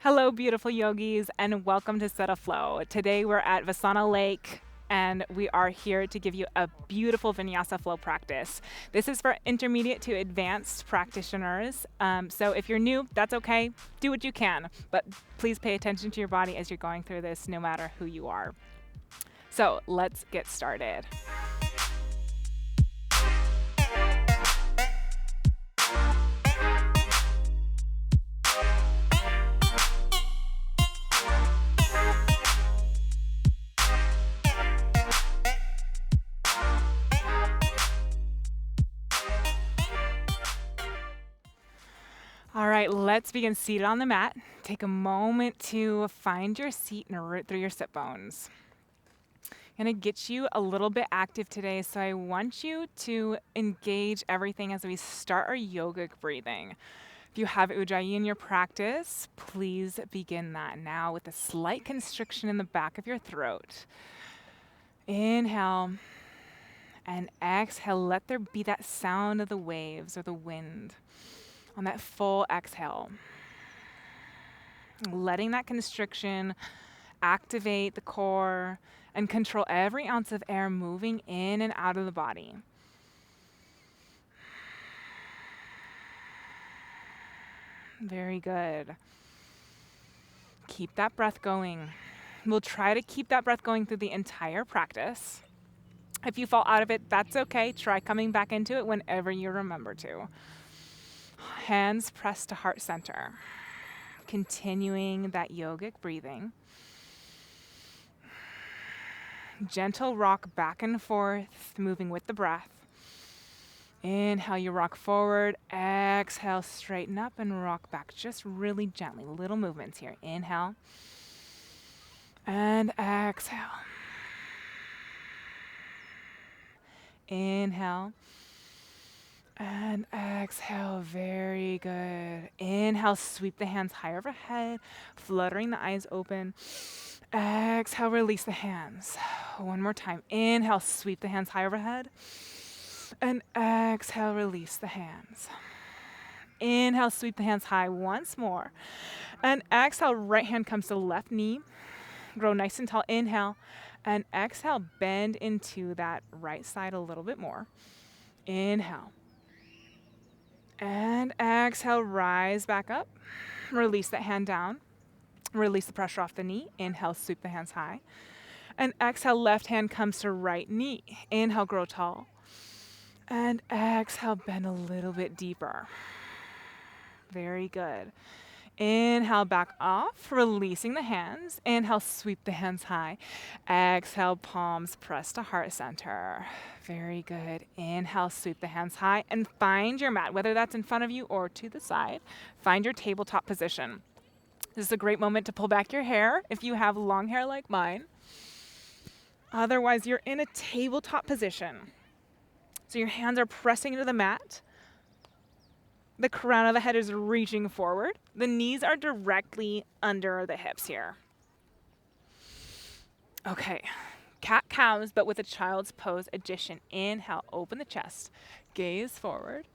Hello, beautiful yogis, and welcome to SidaFlow. Today we're at Vasona Lake, and we are here to give you a beautiful Vinyasa flow practice. This is for intermediate to advanced practitioners. So if you're new, that's okay. Do what you can, but please pay attention to your body as you're going through this, no matter who you are. So let's get started. All right, let's begin seated on the mat. Take a moment to find your seat and root through your sit bones. I'm going to get you a little bit active today, so I want you to engage everything as we start our yogic breathing. If you have Ujjayi in your practice, please begin that now with a slight constriction in the back of your throat. Inhale and exhale. Let there be that sound of the waves or the wind on that full exhale. Letting that constriction activate the core and control every ounce of air moving in and out of the body. Very good. Keep that breath going. We'll try to keep that breath going through the entire practice. If you fall out of it, that's okay. Try coming back into it whenever you remember to. Hands pressed to heart center. Continuing that yogic breathing. Gentle rock back and forth, moving with the breath. Inhale, you rock forward. Exhale, straighten up and rock back just really gently. Little movements here. Inhale and exhale. Inhale and exhale. Very good. Inhale, sweep the hands high overhead, fluttering the eyes open. Exhale, release the hands. One more time. Inhale, sweep the hands high overhead. And exhale, release the hands. Inhale, sweep the hands high once more. And exhale, right hand comes to the left knee. Grow nice and tall. Inhale. And exhale, bend into that right side a little bit more. Inhale. And exhale, rise back up. Release that hand down. Release the pressure off the knee. Inhale, sweep the hands high. And exhale, left hand comes to right knee. Inhale, grow tall. And exhale, bend a little bit deeper. Very good. Inhale, back off, releasing the hands. Inhale, sweep the hands high. Exhale, palms press to heart center. Very good. Inhale, sweep the hands high and find your mat, whether that's in front of you or to the side. Find your tabletop position. This is a great moment to pull back your hair if you have long hair like mine. Otherwise, you're in a tabletop position. So your hands are pressing into the mat. The crown of the head is reaching forward. The knees are directly under the hips here. Okay, cat-cows, but with a child's pose addition. Inhale, open the chest, gaze forward.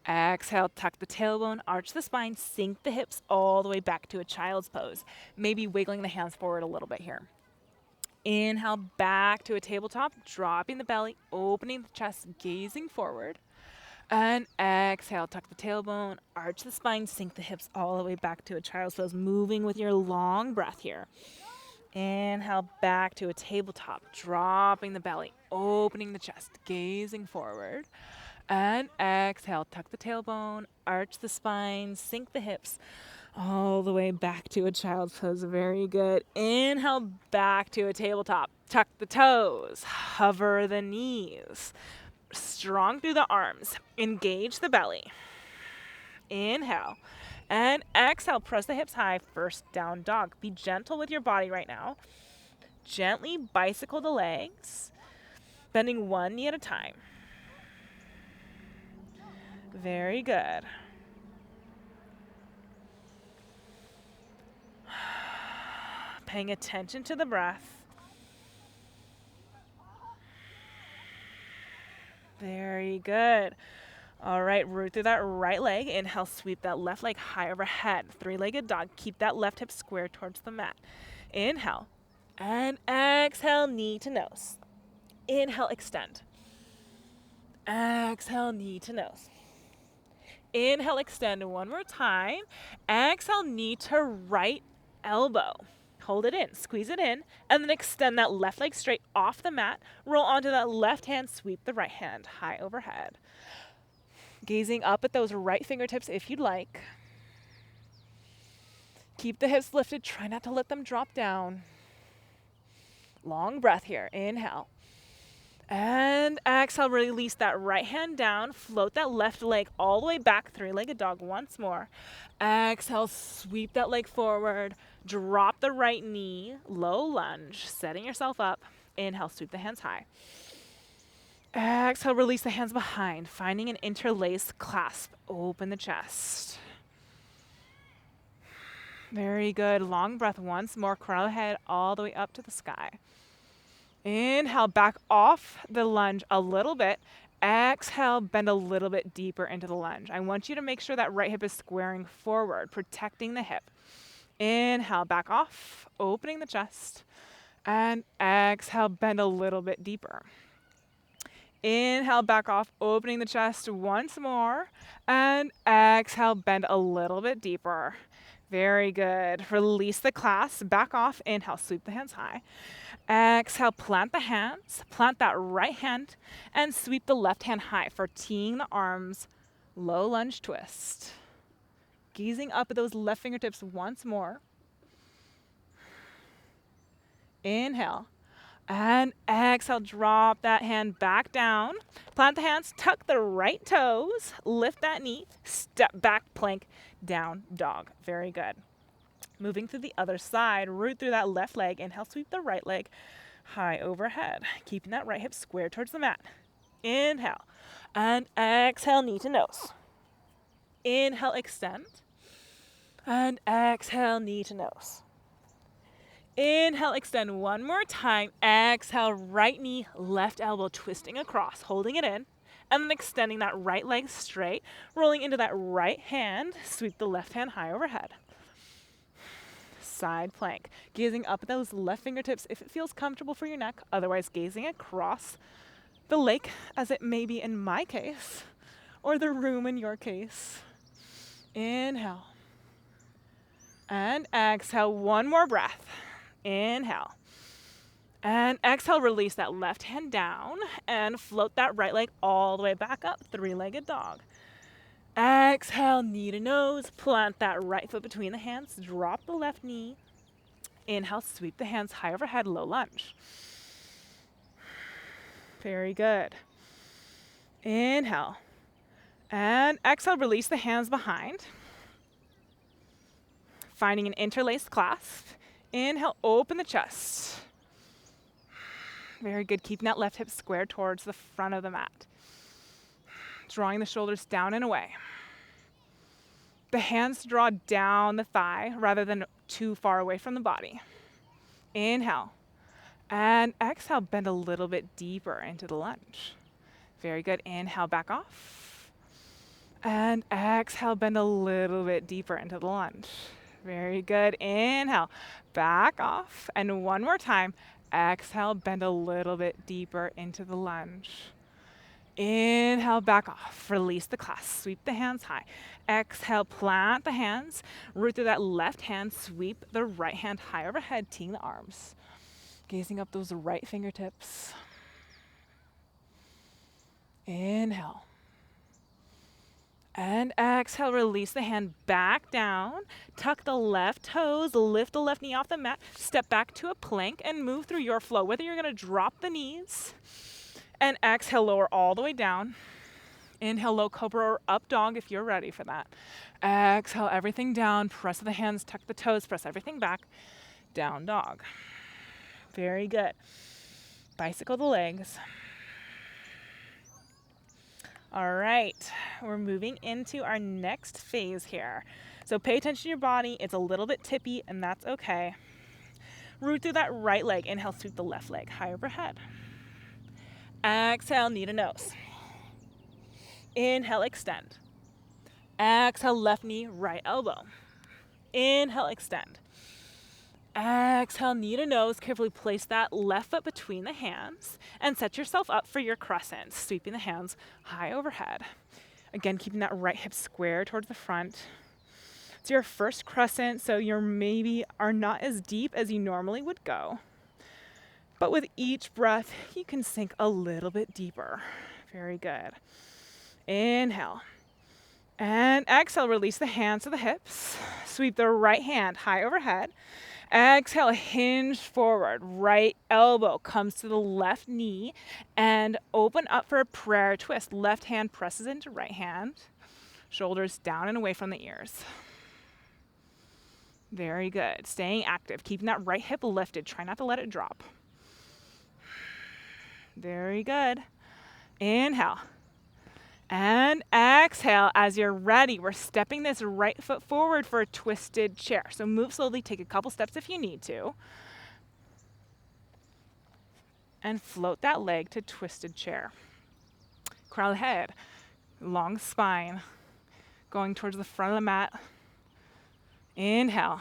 Exhale, tuck the tailbone, arch the spine, sink the hips all the way back to a child's pose. Maybe wiggling the hands forward a little bit here. Inhale, back to a tabletop, dropping the belly, opening the chest, gazing forward. And exhale, tuck the tailbone, arch the spine, sink the hips all the way back to a child's pose, moving with your long breath here. Inhale, back to a tabletop, dropping the belly, opening the chest, gazing forward. And exhale, tuck the tailbone, arch the spine, sink the hips all the way back to a child's pose. Very good. Inhale, back to a tabletop. Tuck the toes, hover the knees. Strong through the arms. Engage the belly. Inhale. And exhale, press the hips high. First down dog. Be gentle with your body right now. Gently bicycle the legs, bending one knee at a time. Very good. Paying attention to the breath. Very good. All right, root through that right leg. Inhale, sweep that left leg high overhead. Three-legged dog. Keep that left hip square towards the mat. Inhale. And exhale, knee to nose. Inhale, extend. Exhale, knee to nose. Inhale, extend one more time. Exhale, knee to right elbow. Hold it in, squeeze it in, and then extend that left leg straight off the mat. Roll onto that left hand, sweep the right hand high overhead. Gazing up at those right fingertips if you'd like. Keep the hips lifted, try not to let them drop down. Long breath here, inhale. And exhale, release that right hand down, float that left leg all the way back, three-legged dog once more. Exhale, sweep that leg forward, drop the right knee, low lunge, setting yourself up. Inhale, sweep the hands high. Exhale, release the hands behind, finding an interlaced clasp. Open the chest. Very good. Long breath once more. Curl the head all the way up to the sky. Inhale, back off the lunge a little bit. Exhale, bend a little bit deeper into the lunge. I want you to make sure that right hip is squaring forward, protecting the hip. Inhale, back off, opening the chest. And exhale, bend a little bit deeper. Inhale, back off, opening the chest once more. And exhale, bend a little bit deeper. Very good. Release the clasp, back off. Inhale, sweep the hands high. Exhale, plant the hands, plant that right hand, and sweep the left hand high for teeing the arms, low lunge twist. Gazing up at those left fingertips once more. Inhale. And exhale, drop that hand back down. Plant the hands, tuck the right toes, lift that knee, step back, plank, down, dog. Very good. Moving to the other side, root through that left leg. Inhale, sweep the right leg high overhead. Keeping that right hip square towards the mat. Inhale. And exhale, knee to nose. Inhale, extend. And exhale, knee to nose. Inhale, extend one more time. Exhale, right knee, left elbow, twisting across, holding it in. And then extending that right leg straight, rolling into that right hand. Sweep the left hand high overhead. Side plank. Gazing up at those left fingertips if it feels comfortable for your neck. Otherwise, gazing across the lake, as it may be in my case, or the room in your case. Inhale. And exhale, one more breath. Inhale. And exhale, release that left hand down and float that right leg all the way back up, three-legged dog. Exhale, knee to nose, plant that right foot between the hands, drop the left knee. Inhale, sweep the hands high overhead, low lunge. Very good. Inhale. And exhale, release the hands behind. Finding an interlaced clasp. Inhale, open the chest. Very good. Keeping that left hip square towards the front of the mat. Drawing the shoulders down and away. The hands draw down the thigh rather than too far away from the body. Inhale. And exhale, bend a little bit deeper into the lunge. Very good. Inhale, back off. And exhale, bend a little bit deeper into the lunge. Very good. Inhale, back off. And one more time. Exhale, bend a little bit deeper into the lunge. Inhale, back off. Release the clasp. Sweep the hands high. Exhale, plant the hands. Root through that left hand. Sweep the right hand high overhead, teeing the arms. Gazing up those right fingertips. Inhale. And exhale, release the hand back down. Tuck the left toes, lift the left knee off the mat. Step back to a plank and move through your flow. Whether you're going to drop the knees and exhale, lower all the way down. Inhale, low cobra or up dog if you're ready for that. Exhale, everything down. Press the hands, tuck the toes, press everything back. Down dog. Very good. Bicycle the legs. All right, we're moving into our next phase here. So pay attention to your body. It's a little bit tippy, and that's okay. Root through that right leg. Inhale, sweep the left leg high overhead. Exhale, knee to nose. Inhale, extend. Exhale, left knee, right elbow. Inhale, extend. Exhale, knee to nose. Carefully place that left foot between the hands and set yourself up for your crescent, sweeping the hands high overhead. Again, keeping that right hip square towards the front. It's your first crescent, so you maybe are not as deep as you normally would go. But with each breath, you can sink a little bit deeper. Very good. Inhale. And exhale, release the hands to the hips. Sweep the right hand high overhead. Exhale, hinge forward. Right elbow comes to the left knee and open up for a prayer twist. Left hand presses into right hand. Shoulders down and away from the ears. Very good. Staying active, keeping that right hip lifted. Try not to let it drop. Very good. Inhale. And exhale. As you're ready, we're stepping this right foot forward for a twisted chair. So move slowly, take a couple steps if you need to. And float that leg to twisted chair. Crown of the head, long spine, going towards the front of the mat. Inhale.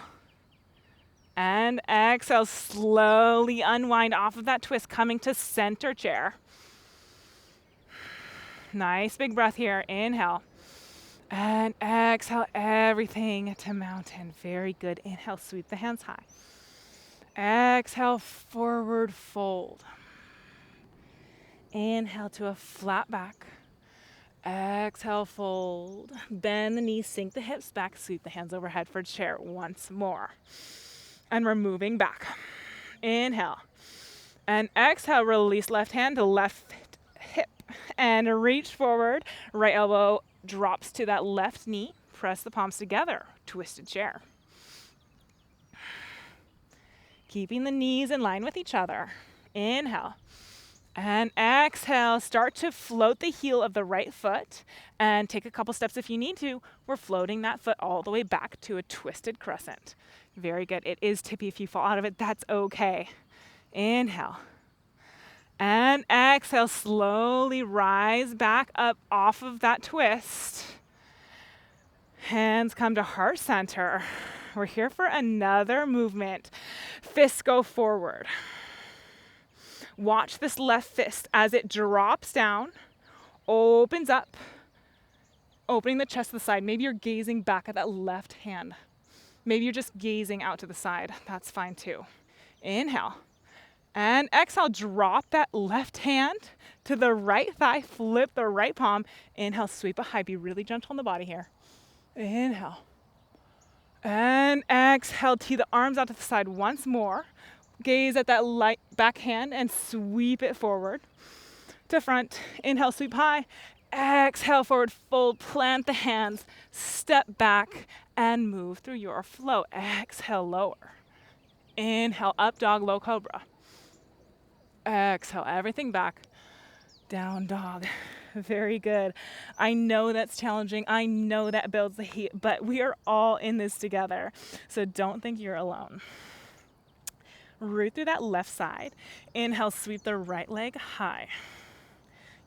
And exhale, slowly unwind off of that twist, coming to center chair. Nice big breath here. Inhale. And exhale, everything to mountain. Very good. Inhale, sweep the hands high. Exhale, forward fold. Inhale to a flat back. Exhale, fold. Bend the knees, sink the hips back, sweep the hands overhead for chair once more. And we're moving back. Inhale. And exhale, release left hand to left hip. And reach forward. Right elbow drops to that left knee. Press the palms together. Twisted chair. Keeping the knees in line with each other. Inhale. And exhale, start to float the heel of the right foot and take a couple steps if you need to. We're floating that foot all the way back to a twisted crescent. Very good. It is tippy. If you fall out of it, that's okay. Inhale. And exhale, slowly rise back up off of that twist. Hands come to heart center. We're here for another movement. Fists go forward. Watch this left fist as it drops down, opens up, opening the chest to the side. Maybe you're gazing back at that left hand. Maybe you're just gazing out to the side. That's fine too. Inhale. And exhale, drop that left hand to the right thigh, flip the right palm. Inhale, sweep it high. Be really gentle on the body here. Inhale. And exhale, tee the arms out to the side once more. Gaze at that light back hand and sweep it forward to front. Inhale, sweep high. Exhale, forward fold. Plant the hands. Step back and move through your flow. Exhale, lower. Inhale, up dog, low cobra. Exhale, everything back. Down dog. Very good. I know that's challenging. I know that builds the heat, but we are all in this together. So don't think you're alone. Root through that left side. Inhale, sweep the right leg high.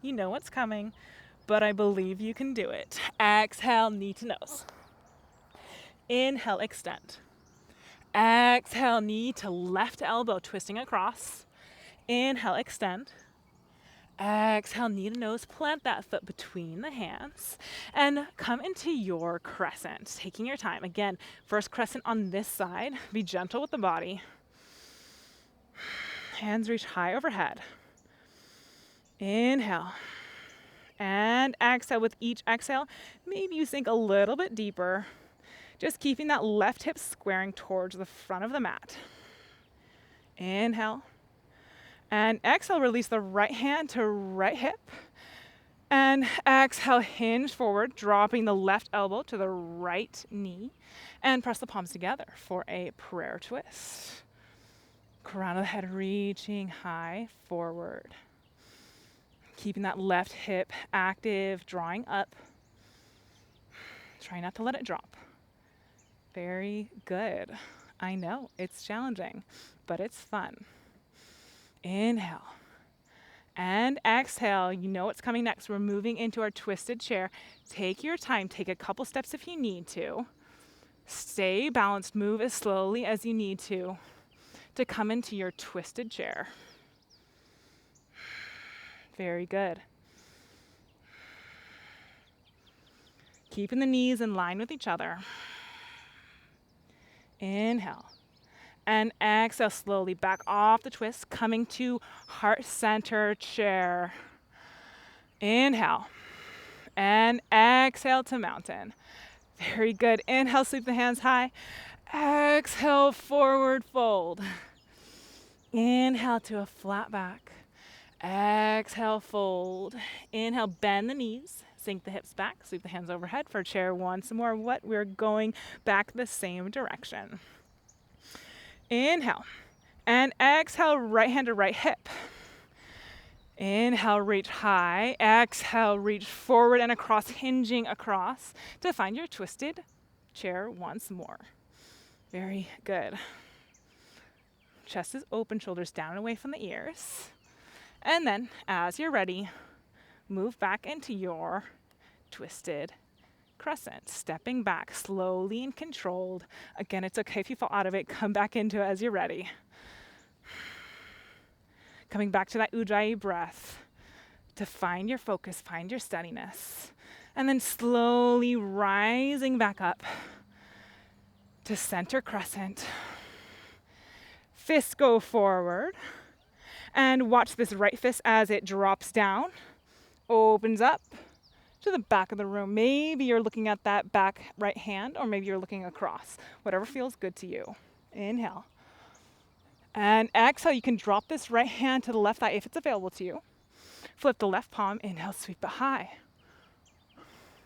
You know what's coming, but I believe you can do it. Exhale, knee to nose. Inhale, extend. Exhale, knee to left elbow, twisting across. Inhale, extend. Exhale, knee to nose, plant that foot between the hands and come into your crescent, taking your time. Again, first crescent on this side. Be gentle with the body. Hands reach high overhead. Inhale. And exhale. With each exhale, maybe you sink a little bit deeper. Just keeping that left hip squaring towards the front of the mat. Inhale. And exhale, release the right hand to right hip. And exhale, hinge forward, dropping the left elbow to the right knee. And press the palms together for a prayer twist. Crown of the head reaching high forward. Keeping that left hip active, drawing up. Try not to let it drop. Very good. I know it's challenging, but it's fun. Inhale. And exhale. You know what's coming next. We're moving into our twisted chair. Take your time. Take a couple steps if you need to. Stay balanced. Move as slowly as you need to come into your twisted chair. Very good. Keeping the knees in line with each other. Inhale. And exhale slowly back off the twist, coming to heart center chair. Inhale. And exhale to mountain. Very good. Inhale, sweep the hands high. Exhale, forward fold. Inhale to a flat back. Exhale, fold. Inhale, bend the knees. Sink the hips back. Sweep the hands overhead for chair one. Some more. We're going back the same direction. Inhale. And exhale, right hand to right hip. Inhale, reach high. Exhale, reach forward and across, hinging across to find your twisted chair once more. Very good. Chest is open, shoulders down and away from the ears. And then, as you're ready, move back into your twisted crescent, stepping back slowly and controlled. Again, it's okay if you fall out of it. Come back into it as you're ready. Coming back to that Ujjayi breath to find your focus, find your steadiness. And then slowly rising back up to center crescent. Fists go forward. And watch this right fist as it drops down, opens up to the back of the room. Maybe you're looking at that back right hand, or maybe you're looking across. Whatever feels good to you. Inhale. And exhale, you can drop this right hand to the left thigh if it's available to you. Flip the left palm, inhale, sweep it high.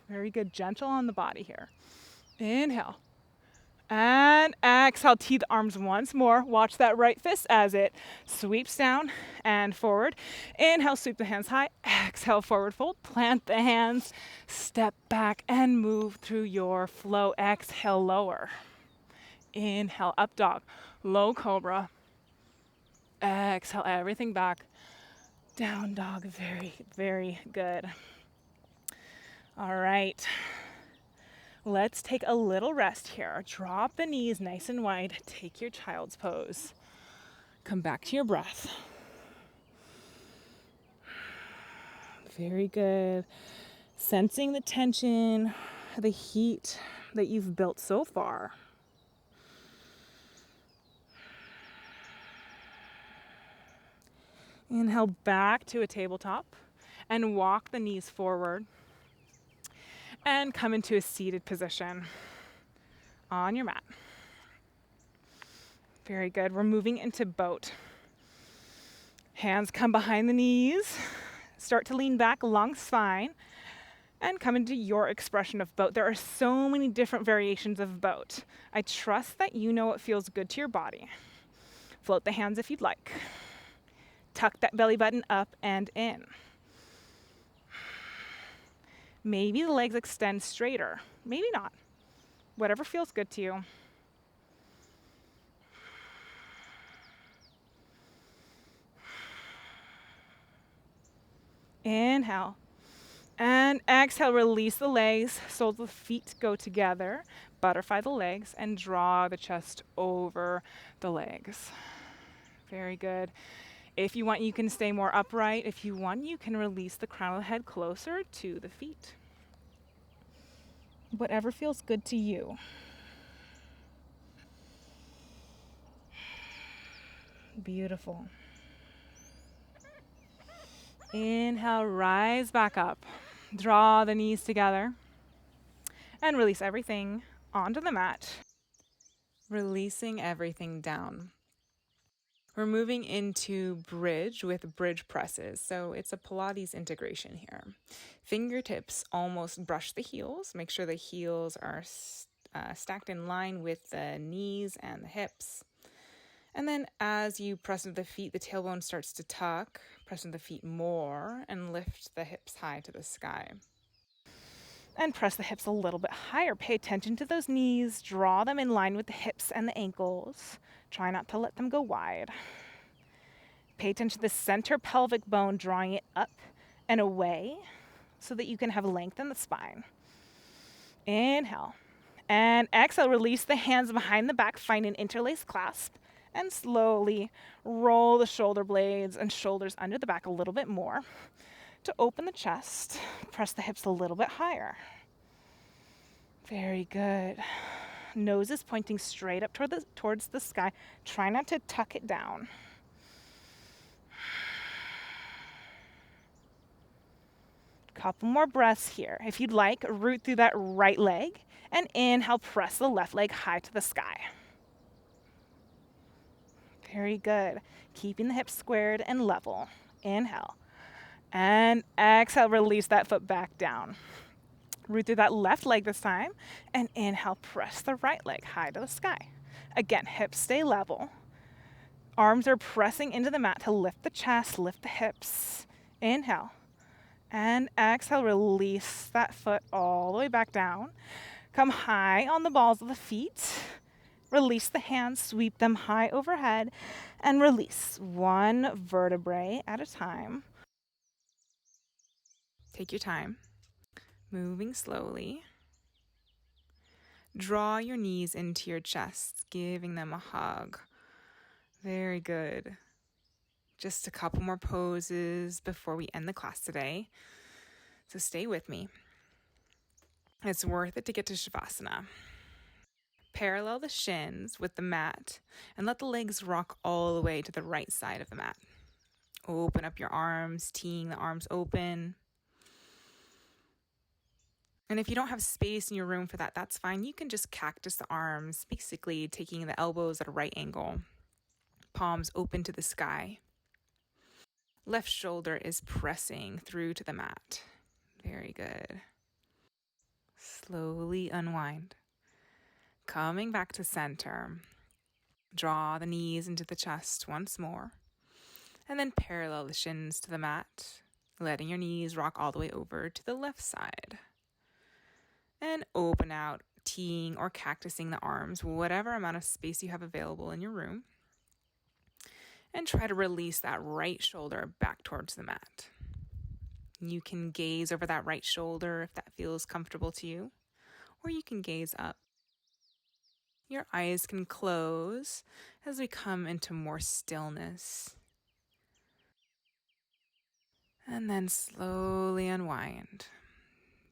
Very good, gentle on the body here. Inhale. And exhale, tee the arms once more. Watch that right fist as it sweeps down and forward. Inhale, sweep the hands high. Exhale, forward fold. Plant the hands, step back and move through your flow. Exhale, lower. Inhale, up dog. Low cobra. Exhale, everything back. Down dog. Very, very good. All right. Let's take a little rest here. Drop the knees nice and wide. Take your child's pose. Come back to your breath. Very good. Sensing the tension, the heat that you've built so far. Inhale back to a tabletop and walk the knees forward. And come into a seated position on your mat. Very good. We're moving into boat. Hands come behind the knees. Start to lean back, long spine, and come into your expression of boat. There are so many different variations of boat. I trust that you know what feels good to your body. Float the hands if you'd like. Tuck that belly button up and in. Maybe the legs extend straighter. Maybe not. Whatever feels good to you. Inhale. And exhale, release the legs. Soles of the feet go together. Butterfly the legs and draw the chest over the legs. Very good. If you want, you can stay more upright. If you want, you can release the crown of the head closer to the feet. Whatever feels good to you. Beautiful. Inhale, rise back up. Draw the knees together. And release everything onto the mat. Releasing everything down. We're moving into bridge with bridge presses. So it's a Pilates integration here. Fingertips almost brush the heels. Make sure the heels are stacked in line with the knees and the hips. And then as you press into the feet, the tailbone starts to tuck. Press into the feet more and lift the hips high to the sky. And press the hips a little bit higher. Pay attention to those knees. Draw them in line with the hips and the ankles. Try not to let them go wide. Pay attention to the center pelvic bone, drawing it up and away so that you can have length in the spine. Inhale. And exhale, release the hands behind the back, find an interlaced clasp, and slowly roll the shoulder blades and shoulders under the back a little bit more to open the chest. Press the hips a little bit higher. Very good. Nose is pointing straight up towards the sky. Try not to tuck it down. Couple more breaths here. If you'd like, root through that right leg and inhale, press the left leg high to the sky. Very good. Keeping the hips squared and level. Inhale. And exhale, release that foot back down. Root through that left leg this time. And inhale, press the right leg high to the sky. Again, hips stay level. Arms are pressing into the mat to lift the chest, lift the hips. Inhale. And exhale, release that foot all the way back down. Come high on the balls of the feet. Release the hands, sweep them high overhead, and release one vertebrae at a time. Take your time, moving slowly. Draw your knees into your chest, giving them a hug. Very good. Just a couple more poses before we end the class today. So stay with me. It's worth it to get to Shavasana. Parallel the shins with the mat and let the legs rock all the way to the right side of the mat. Open up your arms, teeing the arms open. And if you don't have space in your room for that, that's fine. You can just cactus the arms, basically taking the elbows at a right angle. Palms open to the sky. Left shoulder is pressing through to the mat. Very good. Slowly unwind. Coming back to center. Draw the knees into the chest once more. And then parallel the shins to the mat, letting your knees rock all the way over to the left side. And open out, teeing or cactusing the arms, whatever amount of space you have available in your room. And try to release that right shoulder back towards the mat. You can gaze over that right shoulder if that feels comfortable to you, or you can gaze up. Your eyes can close as we come into more stillness. And then slowly unwind,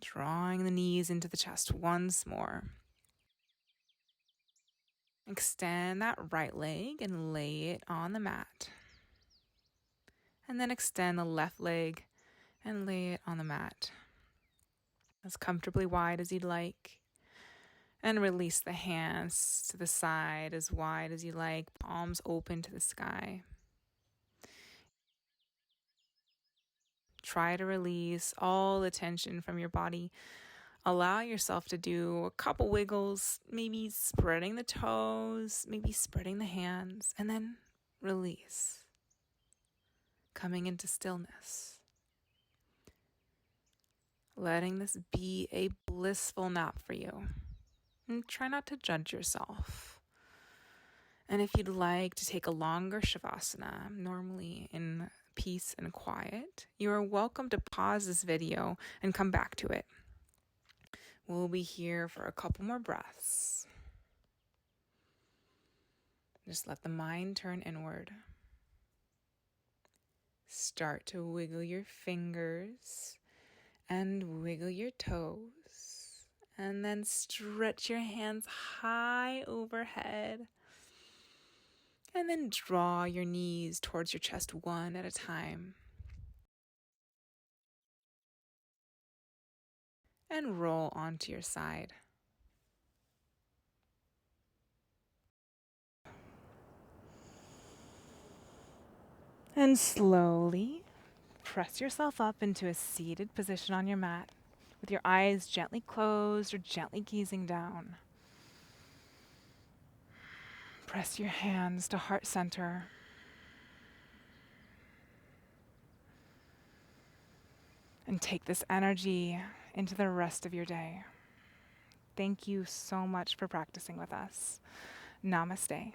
drawing the knees into the chest once more. Extend that right leg and lay it on the mat. And then extend the left leg and lay it on the mat. As comfortably wide as you'd like. And release the hands to the side as wide as you like, palms open to the sky. Try to release all the tension from your body. Allow yourself to do a couple wiggles, maybe spreading the toes, maybe spreading the hands, and then release. Coming into stillness. Letting this be a blissful nap for you. And try not to judge yourself. And if you'd like to take a longer Shavasana, normally in peace and quiet, you are welcome to pause this video and come back to it. We'll be here for a couple more breaths. Just let the mind turn inward. Start to wiggle your fingers and wiggle your toes. And then stretch your hands high overhead. And then draw your knees towards your chest one at a time. And roll onto your side. And slowly press yourself up into a seated position on your mat with your eyes gently closed or gently gazing down. Press your hands to heart center. And take this energy into the rest of your day. Thank you so much for practicing with us. Namaste.